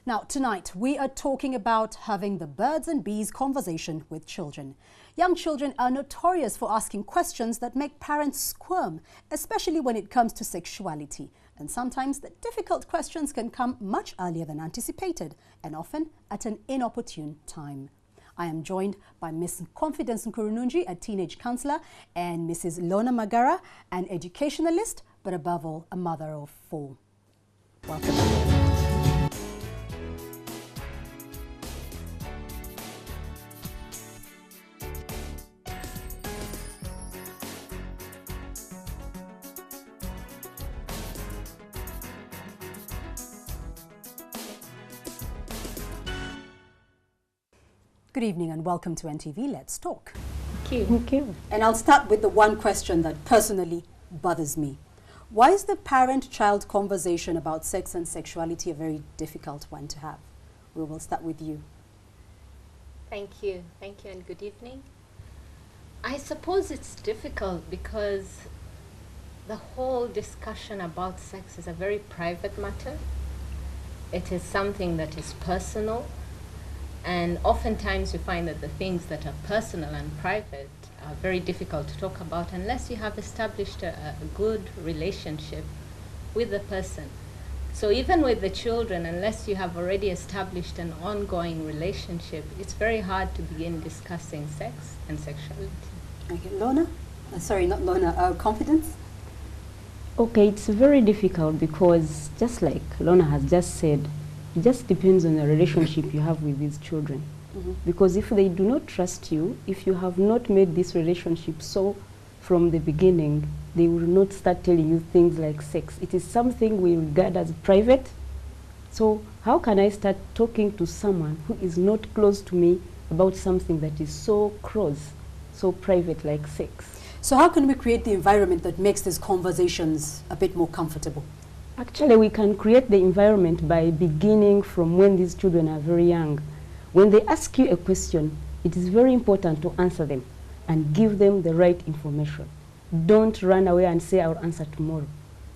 Now, tonight, we are talking about having the birds and bees conversation with children. Young children are notorious for asking questions that make parents squirm, especially when it comes to sexuality. And sometimes the difficult questions can come much earlier than anticipated, and often at an inopportune time. I am joined by Miss Confidence Nkurununji, a teenage counselor, and Mrs. Lona Magara, an educationalist, but above all, a mother of 4. Welcome. Good evening and welcome to NTV. Let's talk. Thank you. Thank you. And I'll start with the one question that personally bothers me. Why is the parent-child conversation about sex and sexuality a very difficult one to have? We will start with you. Thank you. Thank you and good evening. I suppose it's difficult because the whole discussion about sex is a very private matter. It is something that is personal. And oftentimes you find that the things that are personal and private are very difficult to talk about unless you have established a good relationship with the person. So even with the children, unless you have already established an ongoing relationship, it's very hard to begin discussing sex and sexuality. Okay, Lona? Sorry, not Lona, Confidence? Okay, it's very difficult because just like Lona has just said, it just depends on the relationship you have with these children. Because if they do not trust you, if you have not made this relationship so from the beginning, they will not start telling you things like sex. It is something we regard as private. So how can I start talking to someone who is not close to me about something that is so close, so private like sex? So how can we create the environment that makes these conversations a bit more comfortable? Actually, we can create the environment by beginning from when these children are very young. When they ask you a question, it is very important to answer them and give them the right information. Don't run away and say, I'll answer tomorrow.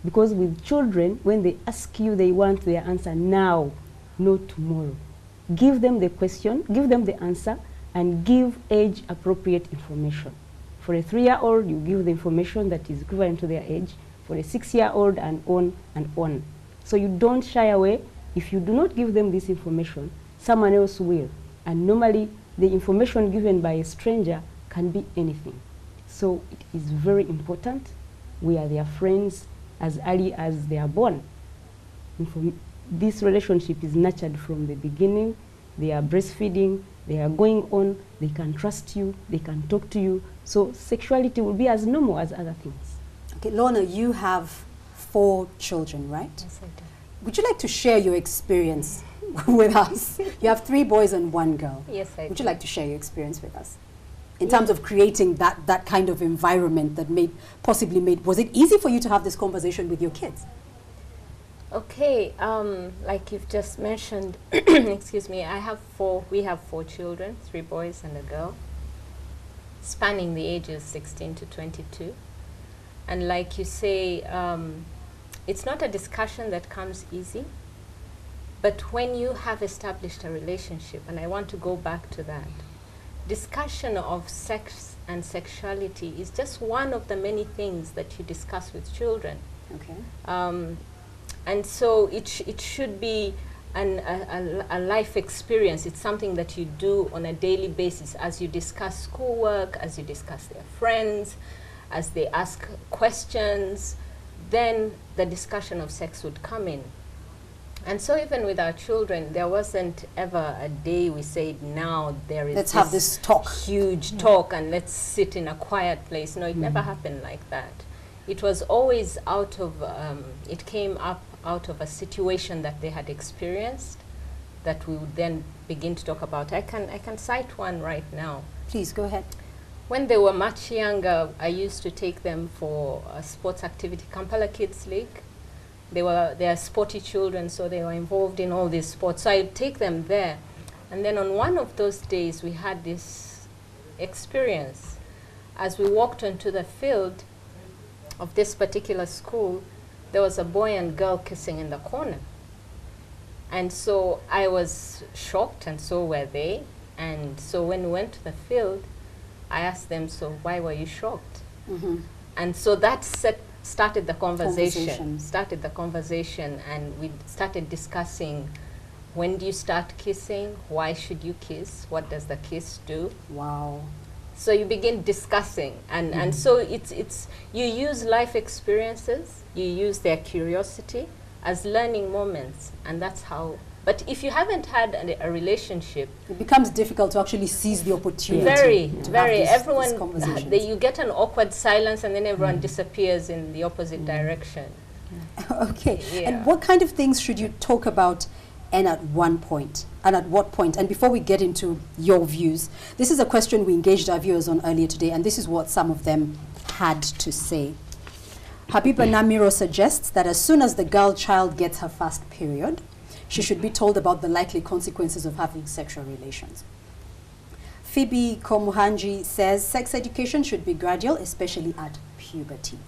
Because with children, when they ask you, they want their answer now, not tomorrow. Give them the question, give them the answer, and give age-appropriate information. For a 3-year-old, you give the information that is equivalent to their age. For a 6-year-old and on and on. So you don't shy away. If you do not give them this information, someone else will. And normally the information given by a stranger can be anything. So it is very important. We are their friends as early as they are born. This relationship is nurtured from the beginning. They are breastfeeding, they are going on, they can trust you, they can talk to you. So sexuality will be as normal as other things. Okay, Lona, you have 4 children, right? Yes, I do. Would you like to share your experience with us? You have 3 boys and 1 girl. Yes, I do. Would you like to share your experience with us? In terms of creating that kind of environment that possibly made, was it easy for you to have this conversation with your kids? Okay, like you've just mentioned, excuse me, we have 4 children, 3 boys and a girl, spanning the ages 16 to 22. And like you say, it's not a discussion that comes easy, but when you have established a relationship, and I want to go back to that, discussion of sex and sexuality is just one of the many things that you discuss with children. Okay. And so it should be a life experience. It's something that you do on a daily basis as you discuss schoolwork, as you discuss their friends, as they ask questions, then the discussion of sex would come in. And so even with our children, there wasn't ever a day we said, now there is let's have this talk. Huge talk and let's sit in a quiet place. No, it never happened like that. It was always it came up out of a situation that they had experienced that we would then begin to talk about. I can cite one right now. Please, go ahead. When they were much younger, I used to take them for a sports activity, Kampala Kids League. They are sporty children, so they were involved in all these sports. So I'd take them there. And then on one of those days, we had this experience. As we walked onto the field of this particular school, there was a boy and girl kissing in the corner. And so I was shocked, and so were they. And so when we went to the field, I asked them, so why were you shocked? And so that started the conversation. And we started discussing, when do you start kissing? Why should you kiss? What does the kiss do? Wow. So you begin discussing, and so it's you use life experiences, you use their curiosity as learning moments, and that's how. But if you haven't had a relationship, it becomes difficult to actually seize the opportunity. Very. Everyone, you get an awkward silence, and then everyone disappears in the opposite direction. Okay. Yeah. And what kind of things should you talk about, and at what point? And before we get into your views, this is a question we engaged our viewers on earlier today, and this is what some of them had to say. Habiba Namiro suggests that as soon as the girl child gets her first period, she should be told about the likely consequences of having sexual relations. Phoebe Komuhanji says sex education should be gradual, especially at puberty.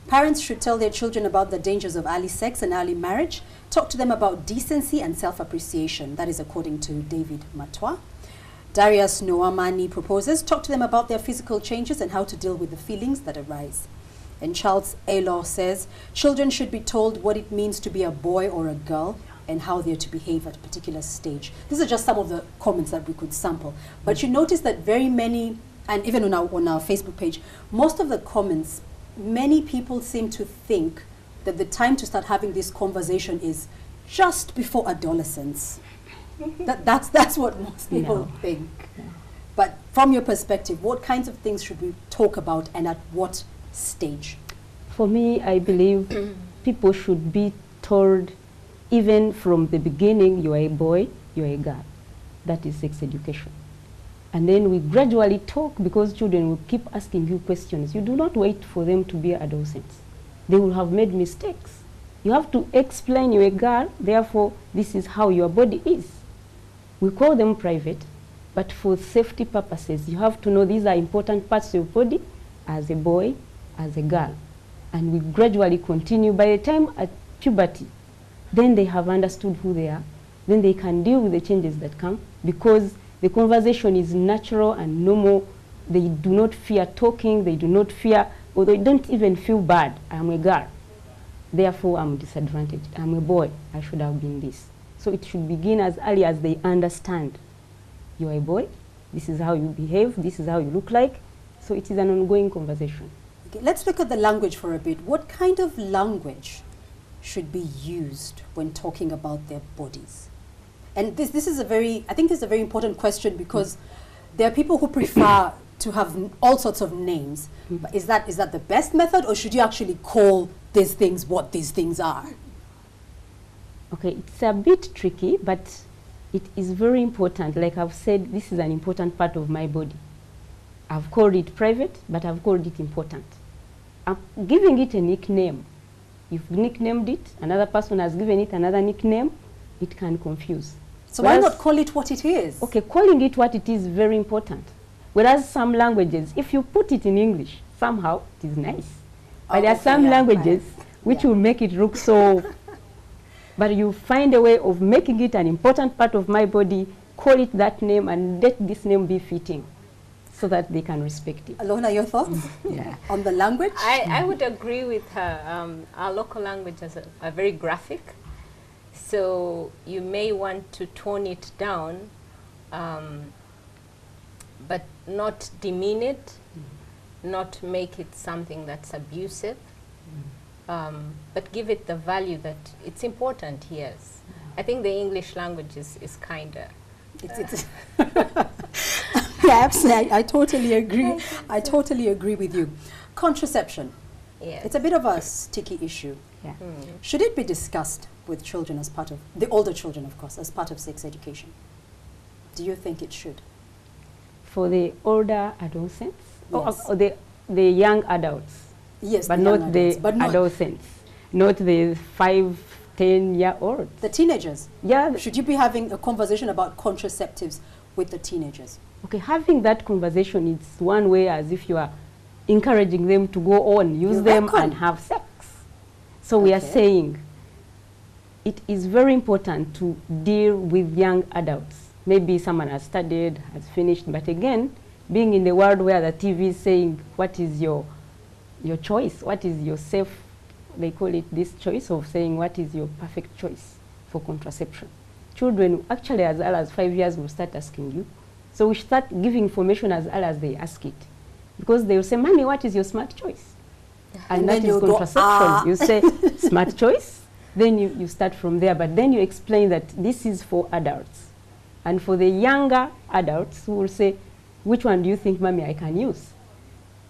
Parents should tell their children about the dangers of early sex and early marriage, talk to them about decency and self-appreciation. That is according to David Matwa. Darius Noamani proposes, talk to them about their physical changes and how to deal with the feelings that arise. And Charles Aylor says, children should be told what it means to be a boy or a girl and how they're to behave at a particular stage. These are just some of the comments that we could sample. But you notice that very many, and even on our Facebook page, most of the comments, many people seem to think that the time to start having this conversation is just before adolescence. That's what most people think. But from your perspective, what kinds of things should we talk about, and at what stage? For me, I believe people should be told, even from the beginning, you are a boy, you are a girl. That is sex education. And then we gradually talk, because children will keep asking you questions. You do not wait for them to be adolescents. They will have made mistakes. You have to explain you're a girl, therefore this is how your body is. We call them private, but for safety purposes, you have to know these are important parts of your body as a boy, as a girl. And we gradually continue. By the time at puberty, then they have understood who they are. Then they can deal with the changes that come, because the conversation is natural and normal. They do not fear talking. They do not fear, or they don't even feel bad. I'm a girl, therefore I'm disadvantaged. I'm a boy, I should have been this. So it should begin as early as they understand. You're a boy, this is how you behave, this is how you look like. So it is an ongoing conversation. Okay, let's look at the language for a bit. What kind of language should be used when talking about their bodies? And this is I think this is a very important question, because there are people who prefer to have all sorts of names. But is that the best method, or should you actually call these things what these things are? Okay, it's a bit tricky, but it is very important. Like I've said, this is an important part of my body. I've called it private, but I've called it important. I'm giving it a nickname. You've nicknamed it, another person has given it another nickname, it can confuse. So why not call it what it is? Okay, calling it what it is very important. Whereas some languages, if you put it in English, somehow it is nice. But there are some languages which will make it look so, but you find a way of making it an important part of my body, call it that name, and let this name be fitting, so that they can respect it. Alona, your thoughts on the language? I would agree with her. Our local language is a very graphic. So you may want to tone it down, but not demean it, not make it something that's abusive, but give it the value that it's important, yes. I think the English language is kinder. Yes, I totally agree. I totally agree with you. Contraception. Yes. It's a bit of a sticky issue. Yeah. Should it be discussed with children as part of, the older children of course, as part of sex education? Do you think it should? For the older adolescents? Yes. Or the young adults? Yes, but not the adolescents, not the 5, 10-year-olds. The teenagers? Yeah. Should you be having a conversation about contraceptives with the teenagers? Okay, having that conversation is one way, as if you are encouraging them to go on, use them and have sex. So we are saying, it is very important to deal with young adults. Maybe someone has studied, has finished, but again, being in the world where the TV is saying, what is your choice? What is your safe, they call it this choice of saying, what is your perfect choice for contraception? Children, actually as early as 5 years, will start asking you. So we start giving information as early as they ask it. Because they will say, Mommy, what is your smart choice? And that is contraception. You say, smart choice? Then you start from there. But then you explain that this is for adults. And for the younger adults who will say, which one do you think, Mommy, I can use?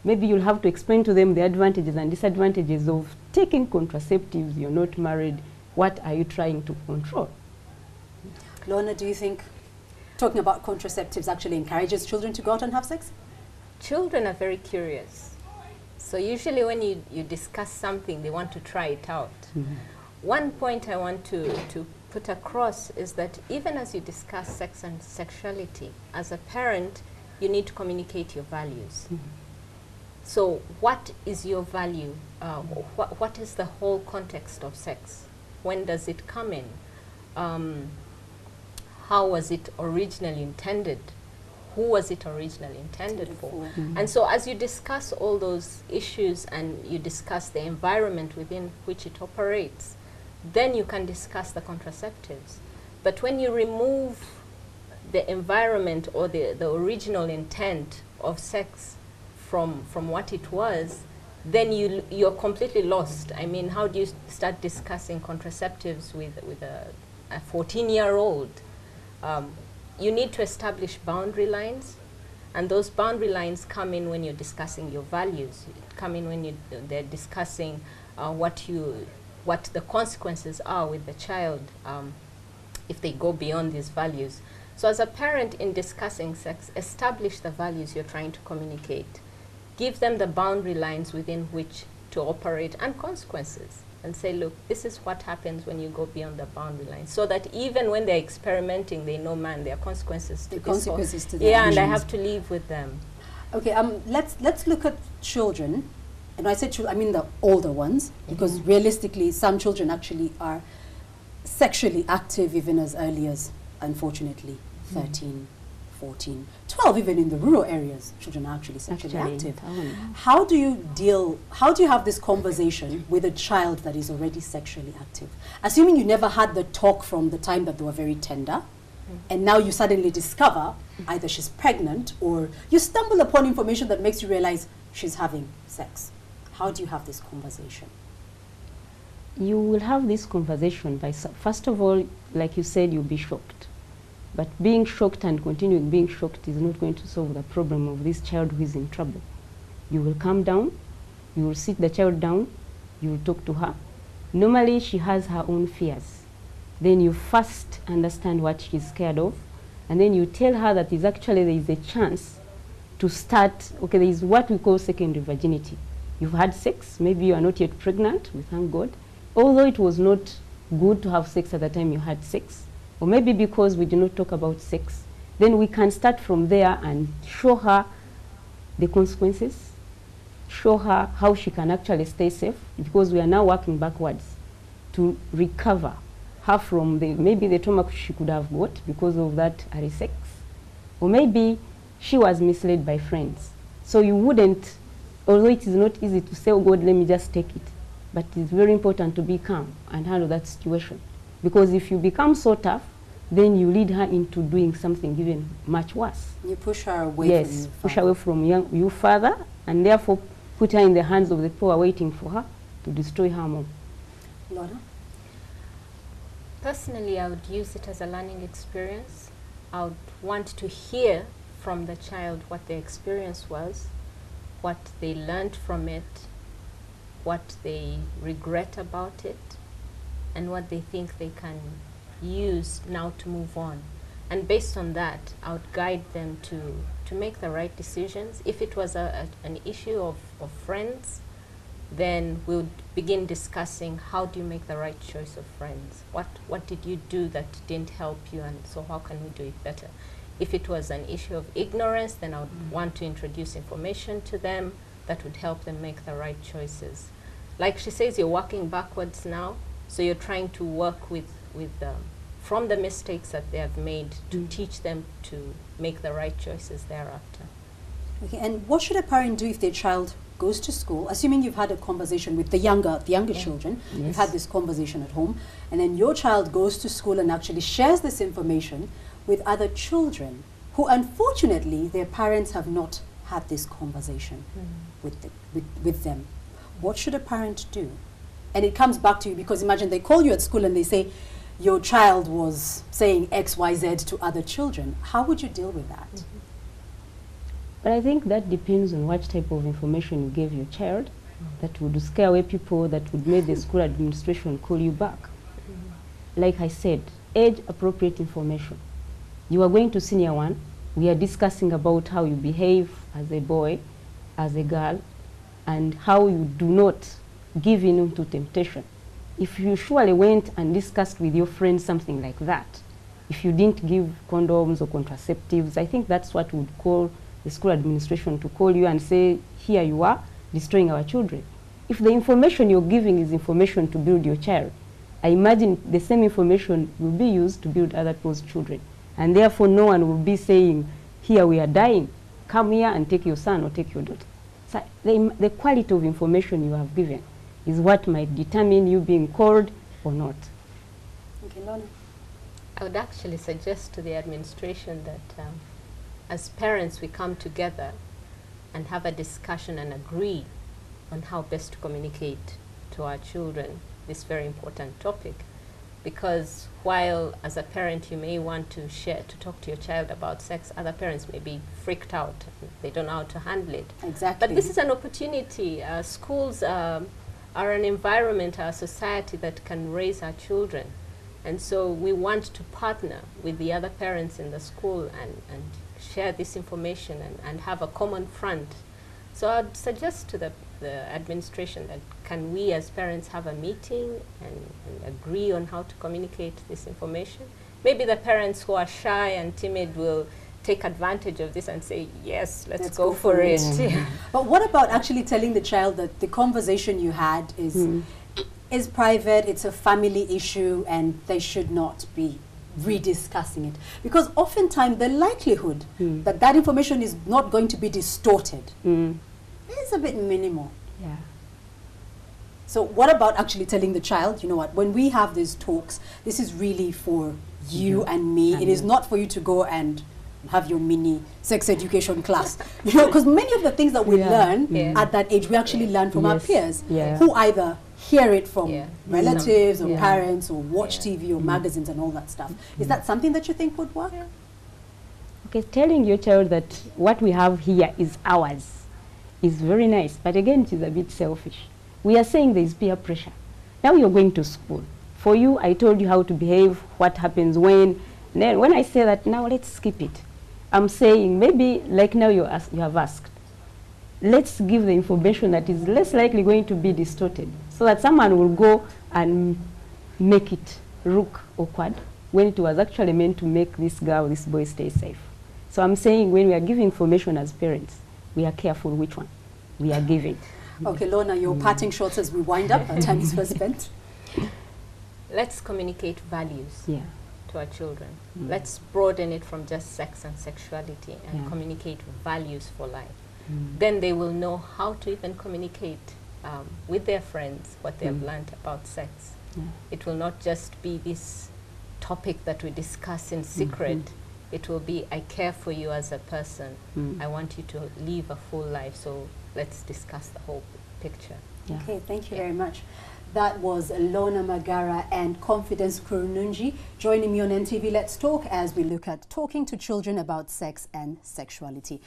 Maybe you'll have to explain to them the advantages and disadvantages of taking contraceptives. You're not married. What are you trying to control? Lorna, do you think talking about contraceptives actually encourages children to go out and have sex? Children are very curious. So usually when you discuss something, they want to try it out. Mm-hmm. One point I want to put across is that even as you discuss sex and sexuality, as a parent, you need to communicate your values. Mm-hmm. So what is your value? What is the whole context of sex? When does it come in? How was it originally intended? Who was it originally intended for? Mm-hmm. And so as you discuss all those issues and you discuss the environment within which it operates, then you can discuss the contraceptives. But when you remove the environment or the original intent of sex from what it was, then you're completely lost. I mean, how do you start discussing contraceptives with a 14-year-old? You need to establish boundary lines, and those boundary lines come in when you're discussing your values. Come in when they're discussing what the consequences are with the child if they go beyond these values. So as a parent in discussing sex, establish the values you're trying to communicate. Give them the boundary lines within which to operate and consequences. And say, look, this is what happens when you go beyond the boundary line. So that even when they're experimenting, they know, man, there are consequences to this. Consequences to their actions. And I actions. have to live with them. Okay, let's look at children. And when I say children, I mean the older ones, because realistically, some children actually are sexually active even as early as, unfortunately, 13, 14, 12, even in the rural areas, children are actually sexually active. How do you have this conversation with a child that is already sexually active? Assuming you never had the talk from the time that they were very tender, and now you suddenly discover either she's pregnant or you stumble upon information that makes you realize she's having sex. How do you have this conversation? You will have this conversation by, first of all, like you said, you'll be shocked. But being shocked and continuing being shocked is not going to solve the problem of this child who is in trouble. You will calm down, you will sit the child down, you will talk to her. Normally she has her own fears. Then you first understand what she's scared of, and then you tell her that there is a chance to start, okay, there is what we call secondary virginity. You've had sex, maybe you are not yet pregnant, we thank God. Although it was not good to have sex at the time you had sex, or maybe because we do not talk about sex, then we can start from there and show her the consequences, show her how she can actually stay safe, because we are now working backwards to recover her from maybe the trauma she could have got because of that early sex, or maybe she was misled by friends. So you wouldn't, although it is not easy to say, oh God, let me just take it, but it's very important to be calm and handle that situation. Because if you become so tough, then you lead her into doing something even much worse. You push her away from you. Yes, push away from you further, and therefore put her in the hands of the poor waiting for her to destroy her more. Lorna? Personally, I would use it as a learning experience. I would want to hear from the child what their experience was, what they learned from it, what they regret about it, and what they think they can use now to move on. And based on that, I would guide them to make the right decisions. If it was an issue of friends, then we would begin discussing how do you make the right choice of friends? What did you do that didn't help you, and so how can we do it better? If it was an issue of ignorance, then I would want to introduce information to them that would help them make the right choices. Like she says, you're working backwards now. So you're trying to work with from the mistakes that they have made to teach them to make the right choices thereafter. Okay, and what should a parent do if their child goes to school, assuming you've had a conversation with the younger children, you've had this conversation at home, and then your child goes to school and actually shares this information with other children who unfortunately their parents have not had this conversation with them. What should a parent do? And it comes back to you, because imagine they call you at school and they say your child was saying X, Y, Z to other children. How would you deal with that? But I think that depends on what type of information you gave your child that would scare away people, that would make the school administration call you back. Like I said, age-appropriate information. You are going to senior one. We are discussing about how you behave as a boy, as a girl, and how you do not give in to temptation. If you surely went and discussed with your friends something like that, if you didn't give condoms or contraceptives, I think that's what would call the school administration to call you and say, here you are, destroying our children. If the information you're giving is information to build your child, I imagine the same information will be used to build other people's children. And therefore, no one will be saying, here we are dying, come here and take your son or take your daughter. So the quality of information you have given is what might determine you being called or not. Okay, Lorna. I would actually suggest to the administration that as parents we come together and have a discussion and agree on how best to communicate to our children this very important topic. Because while as a parent you may want to talk to your child about sex, other parents may be freaked out. They don't know how to handle it. Exactly. But this is an opportunity. Schools are an environment, our society that can raise our children. And so we want to partner with the other parents in the school and share this information and have a common front. So I'd suggest to the administration that can we as parents have a meeting and agree on how to communicate this information. Maybe the parents who are shy and timid will take advantage of this and say, yes, let's go for it. Yeah. But what about actually telling the child that the conversation you had is private, it's a family issue, and they should not be rediscussing it? Because oftentimes the likelihood that that information is not going to be distorted is a bit minimal. Yeah. So what about actually telling the child, you know what, when we have these talks, this is really for you and me. It is not for you to go and have your mini sex education class. You know, because many of the things that we learn at that age, we actually learn from our peers who either hear it from relatives or parents or watch TV or magazines and all that stuff. Is that something that you think would work? Okay, telling your child that what we have here is ours is very nice, but again, it is a bit selfish. We are saying there is peer pressure. Now you're going to school. For you, I told you how to behave, what happens when. And then when I say that, now let's skip it. I'm saying maybe like now you have asked, let's give the information that is less likely going to be distorted so that someone will go and make it look awkward when it was actually meant to make this girl, this boy stay safe. So I'm saying when we are giving information as parents, we are careful which one we are giving. Okay, Lorna, your parting shots as we wind up. Our time is well spent. Let's communicate values to our children. Let's broaden it from just sex and sexuality and communicate values for life. Then they will know how to even communicate with their friends what they have learned about sex. It will not just be this topic that we discuss in secret. It will be, I care for you as a person. I want you to live a full life, so let's discuss the whole picture. Okay, thank you very much. That was Lorna Magara and Confidence Kurunungi joining me on NTV Let's Talk as we look at talking to children about sex and sexuality.